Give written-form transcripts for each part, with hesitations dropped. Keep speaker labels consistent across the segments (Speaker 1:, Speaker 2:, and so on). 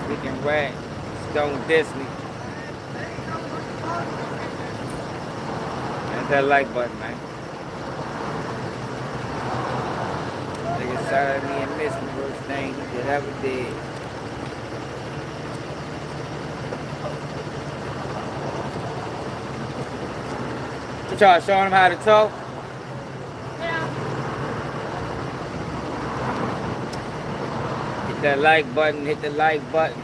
Speaker 1: Speaking rat, don't diss me. Hit that like button, man. Nigga shot at me and missed me. Worst thing he could ever did. What y'all showing him how to talk? Hit that like button. Hit the like button.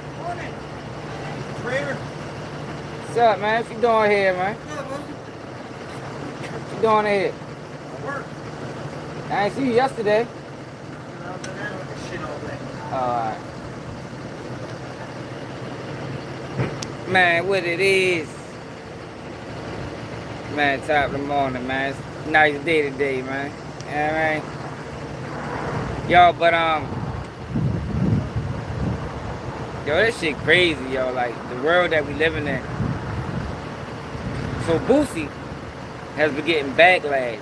Speaker 1: What's up, man? What you doing here, man? What you doing here? Work. I ain't see you yesterday. Alright. Man, what it is. Man, top of the morning, man. It's a nice day today, man. You know what I mean? Yo, but yo, this shit crazy, yo. Like the world that we living in. So Boosie has been getting backlash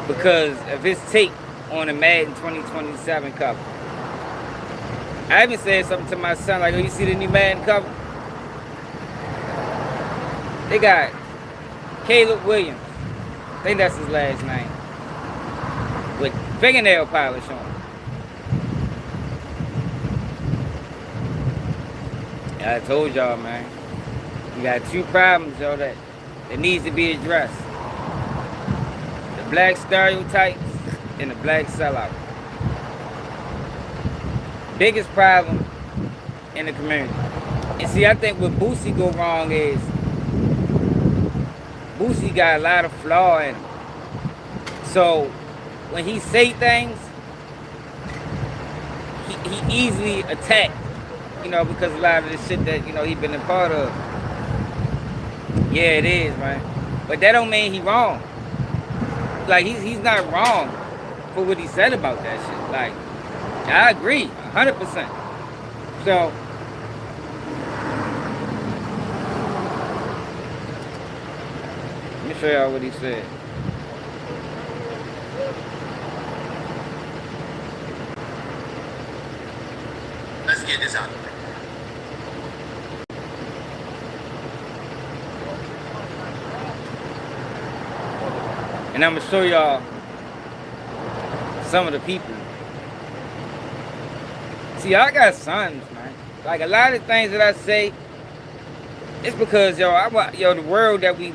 Speaker 1: because of his take on the Madden 2027 cover. I even said something to my son, like, oh, you see the new Madden cover? They got Caleb Williams, I think that's his last name, with fingernail polish on. I told y'all, man, you got two problems, yo, that needs to be addressed. The black stereotypes and the black sellout. Biggest problem in the community. And see, I think what Boosie go wrong is Boosie got a lot of flaw in him. So when he say things, he easily attacked, you know, because a lot of the shit that, you know, he been a part of. Yeah, it is, man. But that don't mean he wrong. Like, he's not wrong for what he said about that shit. Like, I agree, 100%. So, let me show y'all what he said.
Speaker 2: Let's get this out of the way.
Speaker 1: And I'm gonna show y'all some of the people. See, I got sons, man. Like a lot of things that I say, it's because, yo, the world that we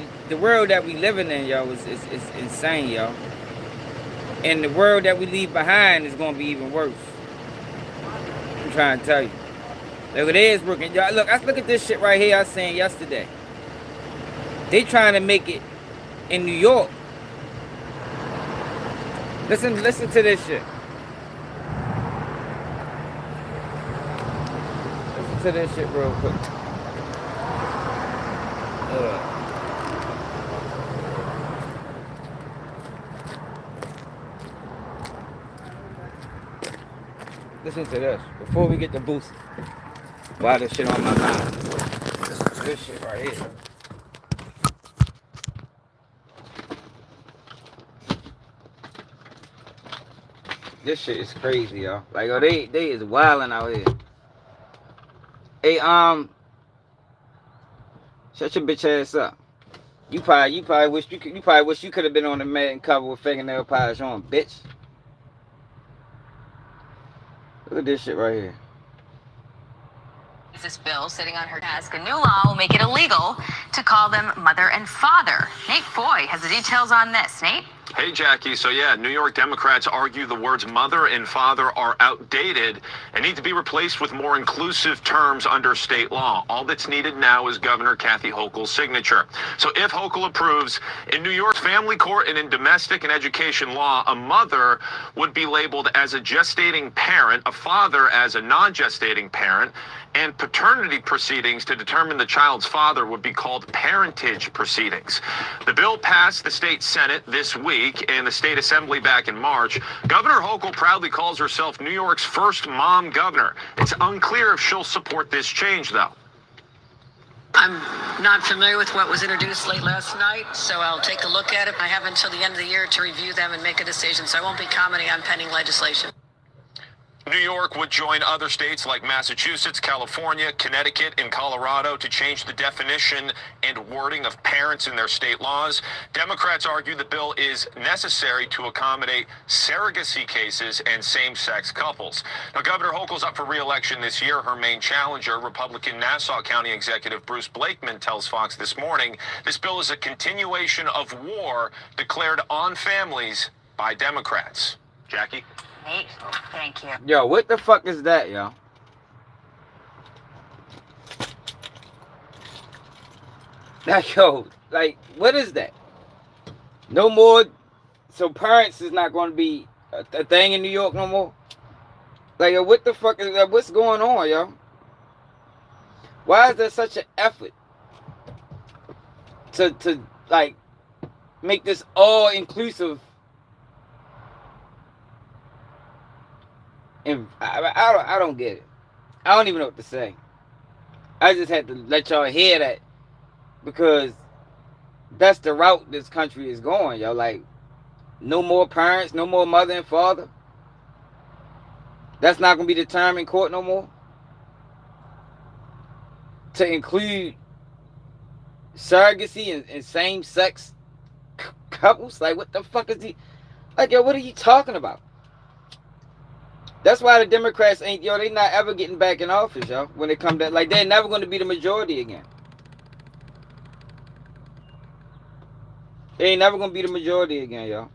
Speaker 1: living in, yo, is insane, yo. And the world that we leave behind is gonna be even worse. I'm trying to tell you. Look, it is working. Yo, look at this shit right here I seen yesterday. They trying to make it in New York. Listen to this shit. Listen to this shit real quick. Listen to this before we get to Boosie. Why this shit on my mind? Listen to this shit right here. This shit is crazy, yo. Like, oh, they is wilding out here. Hey, shut your bitch ass up. You probably wish you could have been on the Madden cover with fingernail polish on, bitch. Look at this shit right here.
Speaker 3: This bill sitting on her desk. A new law will make it illegal to call them mother and father. Nate Foy has the details on this. Nate?
Speaker 4: Hey, Jackie. So, yeah, New York Democrats argue the words mother and father are outdated and need to be replaced with more inclusive terms under state law. All that's needed now is Governor Kathy Hochul's signature. So if Hochul approves, in New York's family court and in domestic and education law, a mother would be labeled as a gestating parent, a father as a non-gestating parent, and paternity proceedings to determine the child's father would be called parentage proceedings. The bill passed the state Senate this week and the state assembly back in March. Governor Hochul proudly calls herself New York's first mom governor. It's unclear if she'll support this change, though.
Speaker 5: I'm not familiar with what was introduced late last night, so I'll take a look at it. I have until the end of the year to review them and make a decision, so I won't be commenting on pending legislation.
Speaker 4: New York would join other states like Massachusetts, California, Connecticut, and Colorado to change the definition and wording of parents in their state laws. Democrats argue the bill is necessary to accommodate surrogacy cases and same-sex couples. Now, Governor Hochul's up for re-election this year. Her main challenger, Republican Nassau County Executive Bruce Blakeman, tells Fox this morning this bill is a continuation of war declared on families by Democrats. Jackie?
Speaker 3: Nate, thank you.
Speaker 1: Yo, what the fuck is that, yo? Like, yo, like, what is that? No more. So parents is not going to be a thing in New York no more. Like, yo, what the fuck is that? What's going on, yo? Why is there such an effort to like make this all inclusive? And I don't get it. I don't even know what to say. I just had to let y'all hear that because that's the route this country is going, yo. Like, no more parents, no more mother and father. That's not gonna be the term in court no more. To include surrogacy and same-sex couples, like, what the fuck is he? Like, yo, what are you talking about? That's why the Democrats ain't, yo, they not ever getting back in office, yo. When it come to, like, they're never going to be the majority again. They ain't never going to be the majority again, yo.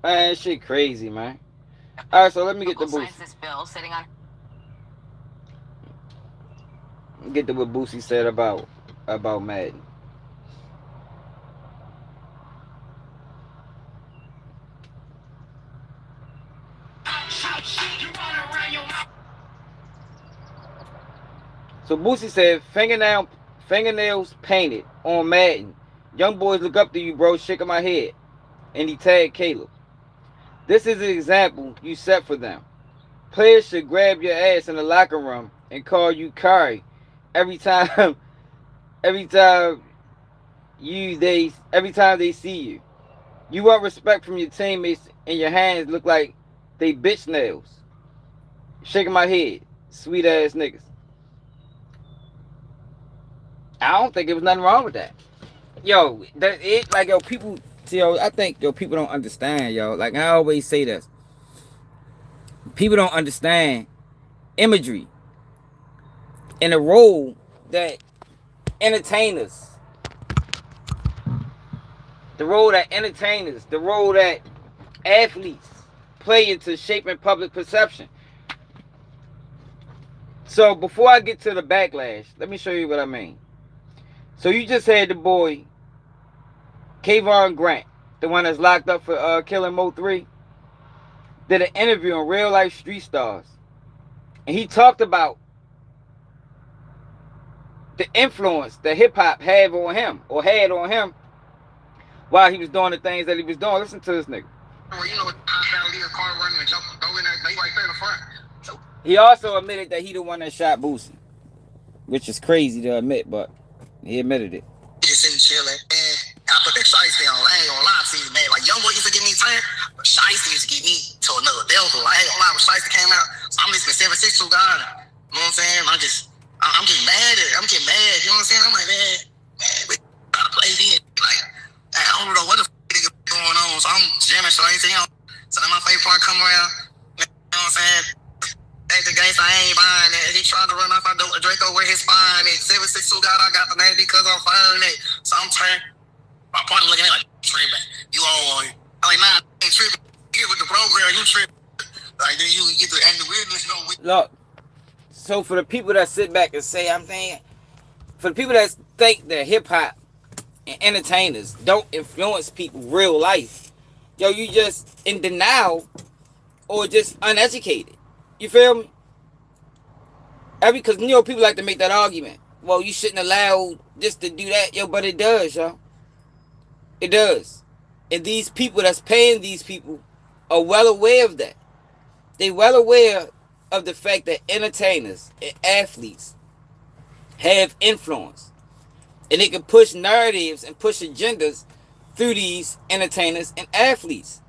Speaker 1: Man, shit crazy, man. All right, so let me get the Boosie.
Speaker 3: This bill sitting on.
Speaker 1: Get to what Boosie said about Madden. So Boosie said, fingernails painted on Madden. Young boys look up to you, bro. Shaking my head. And he tagged Caleb. This is an example you set for them. Players should grab your ass in the locker room and call you Kari every time they see you. You want respect from your teammates and your hands look like they bitch nails. Shaking my head. Sweet ass niggas. I don't think there was nothing wrong with that. Yo, people, I think, people don't understand, yo. Like, I always say this. People don't understand imagery and the role that entertainers, the role that athletes play into shaping public perception. So before I get to the backlash, let me show you what I mean. So you just had the boy, Kayvon Grant, the one that's locked up for killing Mo 3, did an interview on Real Life Street Stars. And he talked about the influence that hip-hop had on him while he was doing the things that he was doing. Listen to this nigga. He also admitted that he the one that shot Boosie, which is crazy to admit, but he admitted it.
Speaker 2: Just sitting chilling, man. I put that shiesty on. I ain't gonna lie to you, man. Like, young boy used to give me time, but shiesty used to get me to another level. Like, I ain't gonna lie, when shiesty came out, so I'm listening to 762 God. You know what I'm saying? I'm getting mad at it. I'm getting mad. You know what I'm saying? I'm like, man, we gotta play this. Like, I don't know what the fuck is going on. So I'm jamming shiesty. So then my favorite part come around. You know what I'm saying? The guys I ain't buying it. He tried to run off a Draco where his spine. 762 God, I got the name because I'm firing it. So I'm turning. My partner looking at me like, tripping. You all on. I'm like, nah, I ain't tripping. Get with the program, you tripping. Like, then you get the weirdness,
Speaker 1: Look, so for the people that sit back and say, for the people that think that hip hop and entertainers don't influence people real life, yo, you just in denial or just uneducated. You feel me? Because, people like to make that argument. Well, you shouldn't allow this to do that. Yo, but it does, yo. It does. And these people that's paying these people are well aware of that. They well aware of the fact that entertainers and athletes have influence. And they can push narratives and push agendas through these entertainers and athletes.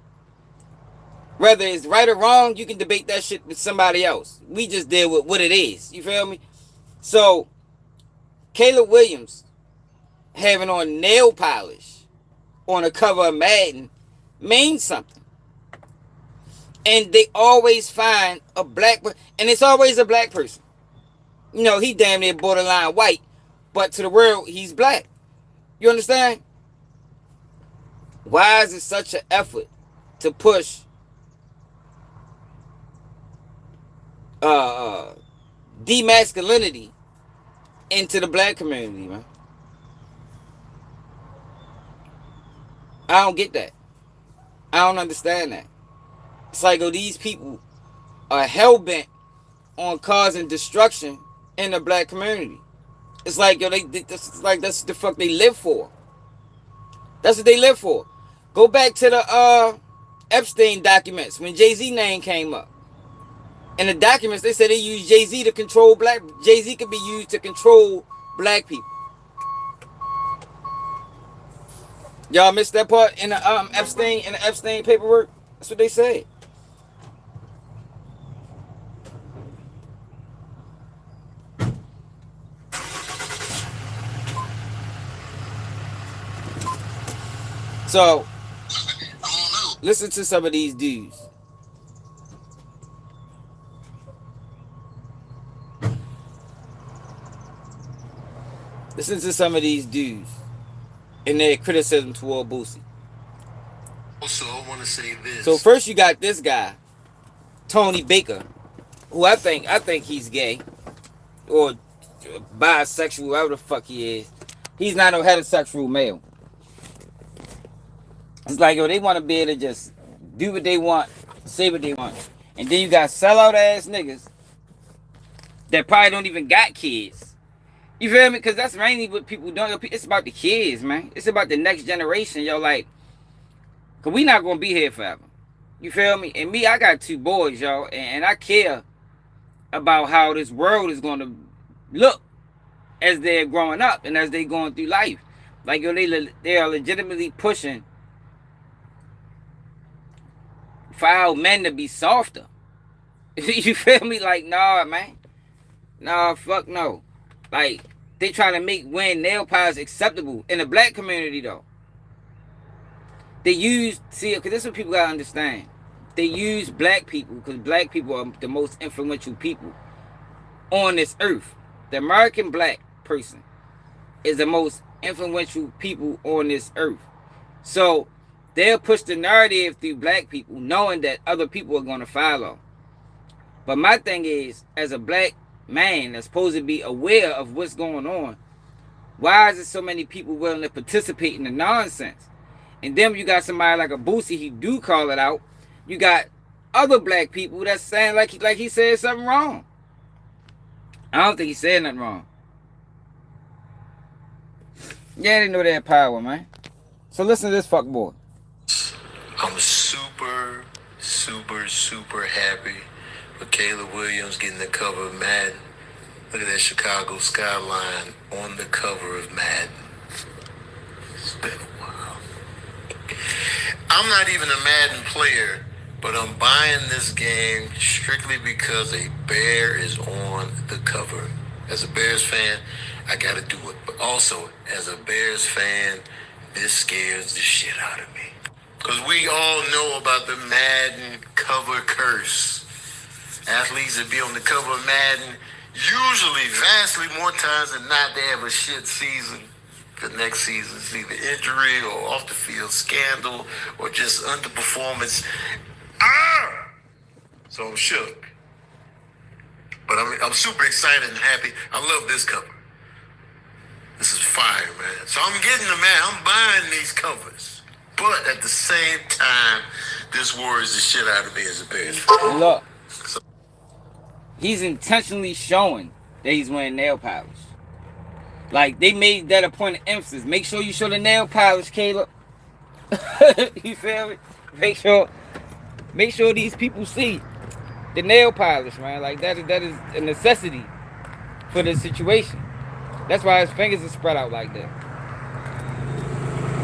Speaker 1: Whether it's right or wrong, you can debate that shit with somebody else. We just deal with what it is. You feel me? So, Caleb Williams having on nail polish on the cover of Madden means something. And they always find a black person, and it's always a black person. You know, he damn near borderline white, but to the world, he's black. You understand? Why is it such an effort to push demasculinity into the black community, man? I don't get that. I don't understand that. It's like, oh, these people are hell-bent on causing destruction in the black community. It's like, yo, that's the fuck they live for. That's what they live for. Go back to the Epstein documents when Jay-Z name came up. In the documents, they said they used Jay-Z to control black. Jay-Z could be used to control black people. Y'all missed that part in the Epstein paperwork? That's what they said. So, listen to some of these dudes. Listen to some of these dudes in their criticism toward Boosie.
Speaker 6: Also, I want to say this.
Speaker 1: So first you got this guy, Tony Baker, who I think he's gay or bisexual, whatever the fuck he is. He's not a heterosexual male. It's like, yo, they want to be able to just do what they want, say what they want. And then you got sellout ass niggas that probably don't even got kids. You feel me? Because that's mainly what people don't. It's about the kids, man. It's about the next generation, yo. Like, because we not going to be here forever. You feel me? And me, I got 2 boys, yo. And I care about how this world is going to look as they're growing up and as they're going through life. Like, yo, they are legitimately pushing for our men to be softer. You feel me? Like, nah, man. Nah, fuck no. Like, they trying to make wearing nail polish acceptable in the black community, though. They use, because this is what people gotta understand. They use black people because black people are the most influential people on this earth. The American black person is the most influential people on this earth. So they'll push the narrative through black people, knowing that other people are going to follow. But my thing is, as a black man that's supposed to be aware of what's going on, why is there so many people willing to participate in the nonsense? And then you got somebody like a Boosie, he do call it out. You got other black people that's saying like he said something wrong. I don't think he said nothing wrong. Yeah, they know their power, man. So listen to this fuck boy.
Speaker 6: I'm super, super, super happy for Caleb Williams getting the cover of Madden. Look at that Chicago skyline on the cover of Madden. It's been a while. I'm not even a Madden player, but I'm buying this game strictly because a bear is on the cover. As a Bears fan, I gotta do it. But also, as a Bears fan, this scares the shit out of me. Because we all know about the Madden cover curse. Athletes that be on the cover of Madden, usually vastly more times than not, they have a shit season. The next season is either injury or off the field scandal or just underperformance. So I'm shook. But I'm super excited and happy. I love this cover. This is fire, man. So I'm getting the man. I'm buying these covers. But at the same time, this worries the shit out of me as a Bears fan.
Speaker 1: Look, he's intentionally showing that he's wearing nail polish. Like, they made that a point of emphasis. Make sure you show the nail polish, Caleb. You feel me? Make sure these people see the nail polish, man. Like, that is a necessity for this situation. That's why his fingers are spread out like that.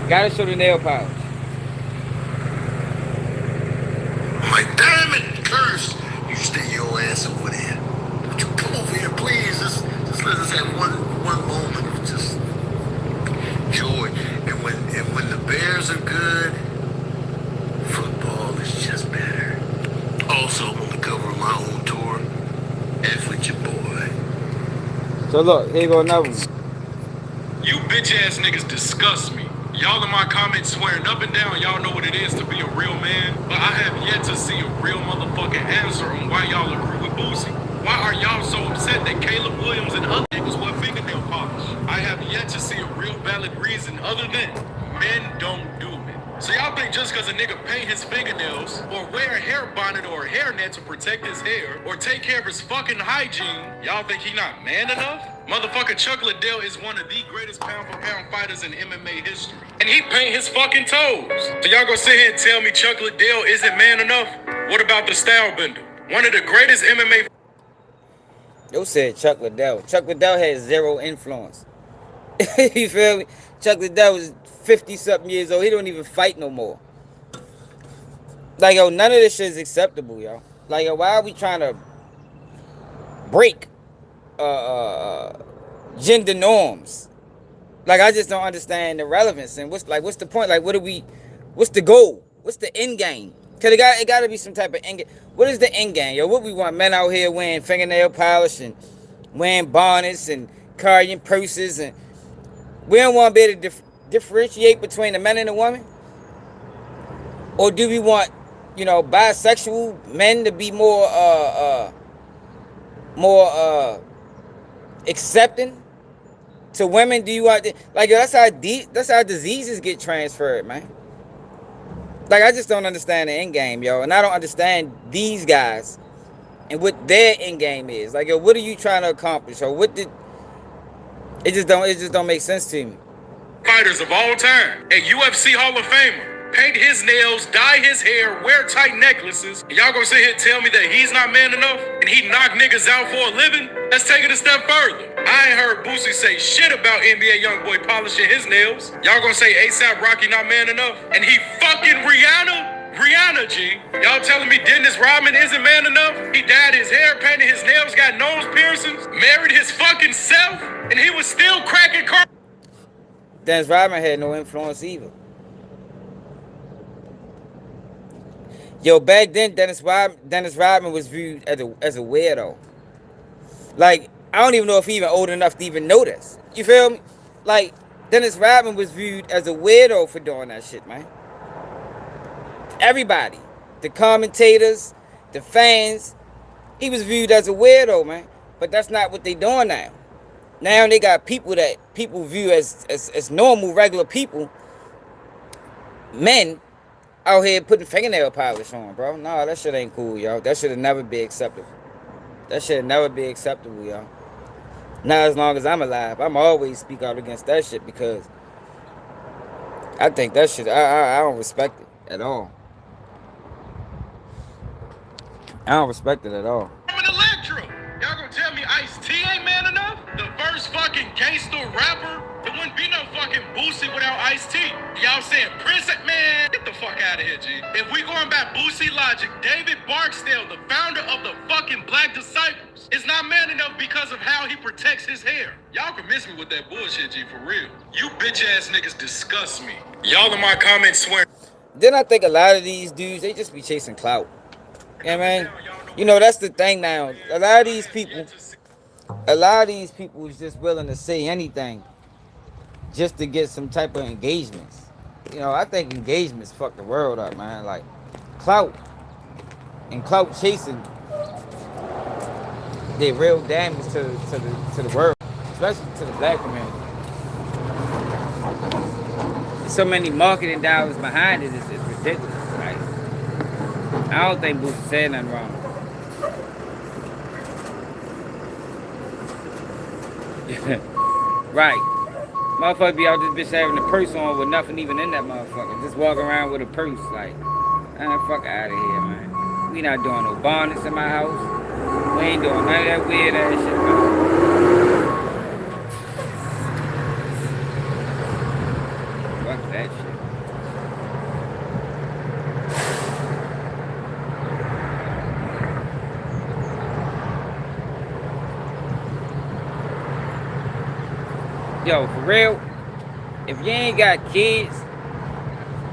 Speaker 1: Gotta show the nail polish.
Speaker 6: I'm like, damn it, curse. You stay your ass over there. Would you come over here, please? Just let us have one moment of just joy. And when the Bears are good, football is just better. Also, I'm on the cover of my own tour. F with your boy.
Speaker 1: So look, here go another one.
Speaker 7: You bitch ass niggas disgust me. Y'all in my comments swearing up and down, y'all know what it is to be a real man. But I have yet to see a real motherfucking answer on why y'all agree with Boosie. Why are y'all so upset that Caleb Williams and other niggas wear fingernail polish? I have yet to see a real valid reason other than men don't do it. So y'all think just because a nigga paint his fingernails or wear a hair bonnet or a hairnet to protect his hair or take care of his fucking hygiene, y'all think he not man enough? Motherfucker Chuck Liddell is one of the greatest pound-for-pound fighters in MMA history. And he paint his fucking toes. So y'all gonna sit here and tell me Chuck Liddell isn't man enough? What about the style bender? One of the greatest MMA...
Speaker 1: Yo said Chuck Liddell. Chuck Liddell had zero influence. You feel me? Chuck Liddell was 50-something years old. He don't even fight no more. Like, yo, none of this shit is acceptable, yo. Like, yo, why are we trying to break gender norms? Like, I just don't understand the relevance. And what's the point? Like, what's the goal? What's the end game? Cause it gotta be some type of end game. What is the end game, yo? What we want? Men out here wearing fingernail polish and wearing bonnets and carrying purses, and we don't want to be able to differentiate between the man and the woman? Or do we want, bisexual men to be more accepting to women? Do you want that's how diseases get transferred, man. Like, I just don't understand the end game, yo, and I don't understand these guys and what their end game is. Like, yo, what are you trying to accomplish? Or it just don't make sense to me.
Speaker 7: Fighters of all time, a UFC Hall of Famer, paint his nails, dye his hair, wear tight necklaces, and y'all gonna sit here and tell me that he's not man enough and he knock niggas out for a living? Let's take it a step further. I ain't heard Boosie say shit about NBA YoungBoy polishing his nails. Y'all gonna say ASAP Rocky not man enough? And he fucking Rihanna, G. Y'all telling me Dennis Rodman isn't man enough? He dyed his hair, painted his nails, got nose piercings, married his fucking self, and he was still cracking car.
Speaker 1: Dennis Rodman had no influence either. Yo, back then, Dennis Rodman was viewed as a weirdo. Like, I don't even know if he even old enough to even know this. You feel me? Like, Dennis Rodman was viewed as a weirdo for doing that shit, man. Everybody, the commentators, the fans, he was viewed as a weirdo, man. But that's not what they doing now. Now they got people that people view as normal, regular people, men, out here putting fingernail polish on, bro. No, that shit ain't cool, y'all. That should have never be acceptable. That should never be acceptable, y'all. Not as long as I'm alive. I'm always speak out against that shit because I think that shit, I don't respect it at all. I don't respect it at all.
Speaker 7: I'm an Electro. Y'all gonna tell me Ice-T ain't man enough? The first fucking gangster rapper? There wouldn't be no fucking Boosie without Ice-T. Y'all saying Prince, man, get the fuck out of here, G. If we going by Boosie logic, David Barksdale, the founder of the fucking Black Disciples, is not man enough because of how he protects his hair. Y'all can miss me with that bullshit, G, for real. You bitch ass niggas disgust me. Y'all in my comments swearing.
Speaker 1: Then I think a lot of these dudes, they just be chasing clout. Yeah, man. That's the thing now. A lot of these people is just willing to say anything just to get some type of engagements. I think engagements fuck the world up, man. Like, clout and clout chasing did real damage to the world, especially to the black community. There's so many marketing dollars behind it, it's ridiculous. Like, I don't think Boosie said nothing wrong. Right. Motherfucker be out this bitch having a purse on with nothing even in that motherfucker. Just walking around with a purse, like, fuck out of here, man. We not doing no bonnets in my house. We ain't doing none of that weird ass shit, man. Fuck that. that shit. Yo, for real, if you ain't got kids,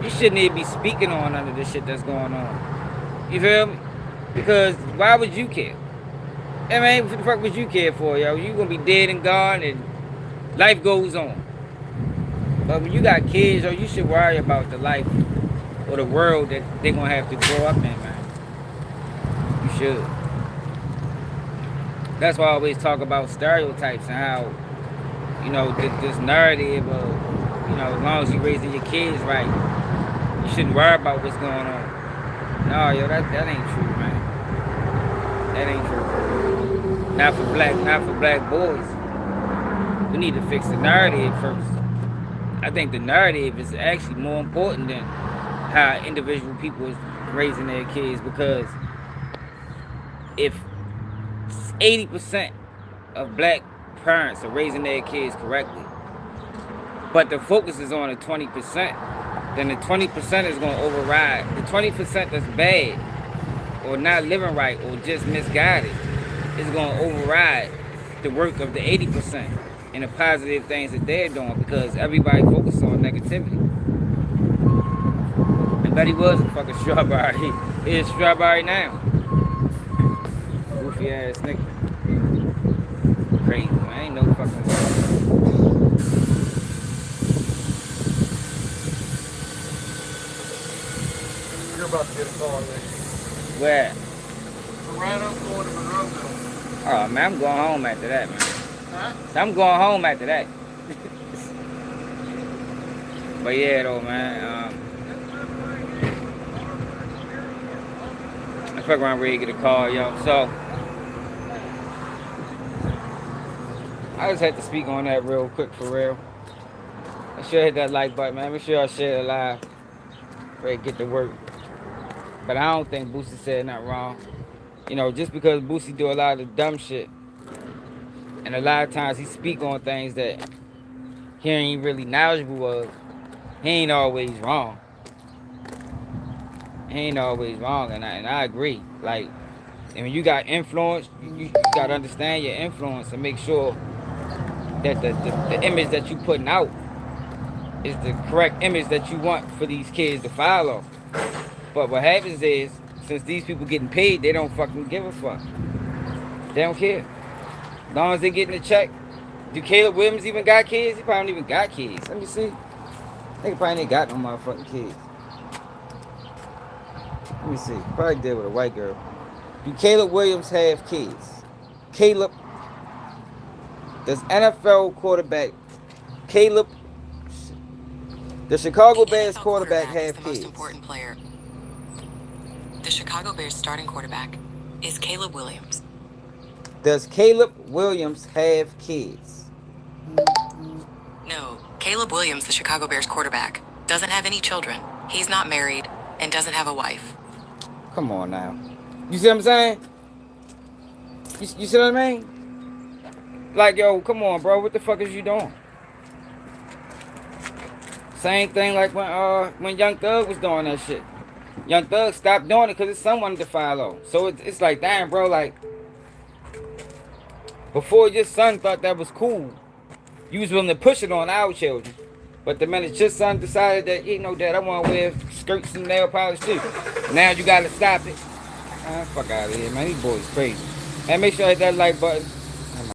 Speaker 1: you shouldn't even be speaking on none of this shit that's going on. You feel me? Because why would you care? I mean, what the fuck would you care for, yo? You gonna be dead and gone and life goes on. But when you got kids, yo, you should worry about the life or the world that they're gonna have to grow up in, man. You should. That's why I always talk about stereotypes and how, you know, this narrative of, you know, as long as you're raising your kids right, you shouldn't worry about what's going on. No, yo, that ain't true, man. That ain't true. Not for black boys. We need to fix the narrative first. I think the narrative is actually more important than how individual people is raising their kids, because if 80% of black parents are raising their kids correctly, but the focus is on the 20%, then the 20% is going to override. The 20% that's bad or not living right or just misguided is going to override the work of the 80% and the positive things that they're doing, because everybody focuses on negativity. And Betty was a fucking strawberry. He is strawberry now. Goofy ass nigga. Crazy, man. Ain't no fucking
Speaker 8: You're about to get a call, man.
Speaker 1: where?
Speaker 8: Right, I'm going to Monroeville.
Speaker 1: Oh man, I'm going home after that, man.
Speaker 8: Huh?
Speaker 1: So I'm going home after that. But yeah, though, man. I fuck around ready to get a call, yo. So I just had to speak on that real quick, for real. Make sure you hit that like button, man. Make sure y'all share it live. Ready to get to work. But I don't think Boosie said nothing wrong. You know, just because Boosie do a lot of dumb shit, and a lot of times he speak on things that he ain't really knowledgeable of, he ain't always wrong. He ain't always wrong, and I agree. Like, and when you got influence, you got to understand your influence and make sure that the image that you putting out is the correct image that you want for these kids to follow. But what happens is, since these people getting paid, they don't fucking give a fuck. They don't care. As long as they getting a check. Do Caleb Williams even got kids? He probably don't even got kids. Let me see. Nigga probably ain't got no motherfucking kids. Let me see. Probably did with a white girl. Do Caleb Williams have kids? Caleb. Does NFL quarterback Caleb, the Chicago Bears quarterback, have kids?
Speaker 9: The most important player. The Chicago Bears starting quarterback is Caleb Williams.
Speaker 1: Does Caleb Williams have kids?
Speaker 9: No, Caleb Williams, the Chicago Bears quarterback, doesn't have any children. He's not married and doesn't have a wife.
Speaker 1: Come on now. You see what I'm saying? You see what I mean? Like, yo, come on, bro. What the fuck is you doing? Same thing like when Young Thug was doing that shit. Young Thug stopped doing it because his son wanted to follow. So it's like, damn, bro, like, before your son thought that was cool, you was willing to push it on our children. But the minute your son decided that, you know, Dad, I want to wear skirts and nail polish too, now you got to stop it. Fuck out of here, man. These boys crazy. And make sure you hit that like button.